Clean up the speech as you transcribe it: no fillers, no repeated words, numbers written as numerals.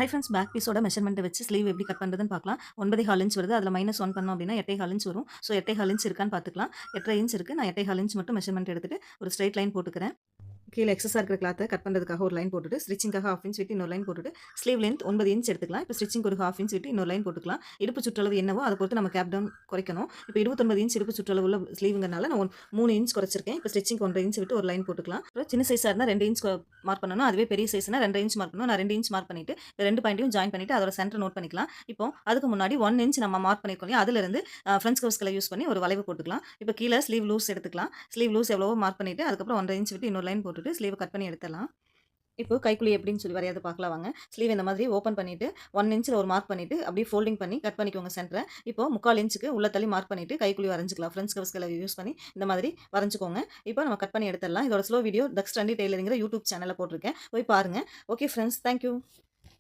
Hi friends, back பீஸோட மெஷர்மெண்ட்ட வச்சு sleeve எப்படி கட் பண்ணுறதுன்னு பார்க்கலாம். 9.25 இன்ச் வருது. அதில -1 பண்ணோம் அப்படின்னா 8.25 இன்ச் வரும். ஸோ 8.25 இன்ச் இருக்கான்னு பார்த்துக்கலாம். 8.5 இன்ச் இருக்கு. நான் 8.25 இன்ச் மட்டும் மெஷர்மெண்ட் எடுத்துட்டு ஒரு ஸ்ட்ரெயிட் லைன் போட்டுக்கிறேன். கீழ எக்ஸஸா இருக்கிற கிளாத்த கட் பண்றதுக்காக ஒரு லைன் போட்டுட்டு, ஸ்டிச்சிங்காக 1/2 இன்ச் விட்டு இன்னொரு லைன் போட்டுட்டு, ஸ்லீவ் லென்த் 9 இன்ச் எடுத்துக்கலாம். இப்போ ஸ்டிச்சிங்க்கு ஒரு 1/2 இன்ச் விட்டு இன்னொரு லைன் போட்டுக்கலாம். இடுப்பு சுற்றளவு என்னவோ அத பொறுத்து நம்ம கேப் டவுன் குறைக்கணும். இப்போ 29 இன்ச் இடுப்பு சுற்றளவு உள்ள ஸ்லீவ்ங்கறனால நான் 3 இன்ச் குறைச்சிருக்கேன். இப்போ ஸ்டிச்சிங்க்கு 1/2 இன்ச் விட்டு ஒரு லைன் போட்டுக்கலாம். அப்புறம் சின்ன சைஸா இருந்தா 2 இன்ச் மார்க் பண்ணணும். அதுவே பெரிய சைஸ்னா 2 இன்ச் மார்க் பண்ணணும். நான் 2 இன்ச் மார்க் பண்ணிட்டு 2 பாயிண்ட்டையும் ஜாயின் பண்ணிட்டு அதோட சென்டர் நோட் பண்ணிக்கலாம். இப்போ அதுக்கு முன்னாடி 1 இன்ச் நம்ம மார்க் பண்ணிருக்கோம் இல்லையா? அதிலிருந்து ஃப்ரெஞ்ச் கர்வ்ஸ் ஸ்கேல யூஸ் பண்ணி ஒரு வளைவு போட்டுக்கலாம். இப்போ கீழ ஸ்லீவ் லூஸ் எடுத்துக்கலாம். ஸ்லீவ் லூஸ் எவ்வளவோ மார்க் பண்ணிட்டு அதுக்கப்புறம் 1/2 இன்ச் விட்டு இன்னொரு லைன் போட்டுட்டு ஸ்லீவ கட் பண்ணி எடுத்துடலாம். இப்போ கைக்குழி எப்படின்னு சொல்லி வரையறது பார்க்கலாம் வாங்க. ஸ்லீவ் இந்த மாதிரி ஓப்பன் பண்ணிட்டு 1 இன்ச்ல ஒரு மார்க் பண்ணிட்டு அப்படியே ஃபோல்டிங் பண்ணி கட் பண்ணிக்கோங்க சென்டர. இப்போ 3/4 இன்ச்சுக்கு உள்ள தள்ளி மார்க் பண்ணிட்டு கைக்குழி வரைஞ்சுக்கலாம். ஃப்ரெஞ்ச் கர்வ் ஸ்கேல யூஸ் பண்ணி இந்த மாதிரி வரைஞ்சுக்கோங்க. இப்போ நம்ம கட் பண்ணி எடுத்துடலாம். இதோட ஸ்லோ வீடியோ தக்ஸ் ட்ரெண்டி டெய்லரிங்கிற யூடியூப் சேனல்ல போட்டிருக்கேன். போய் பாருங்க. Okay friends, thank you.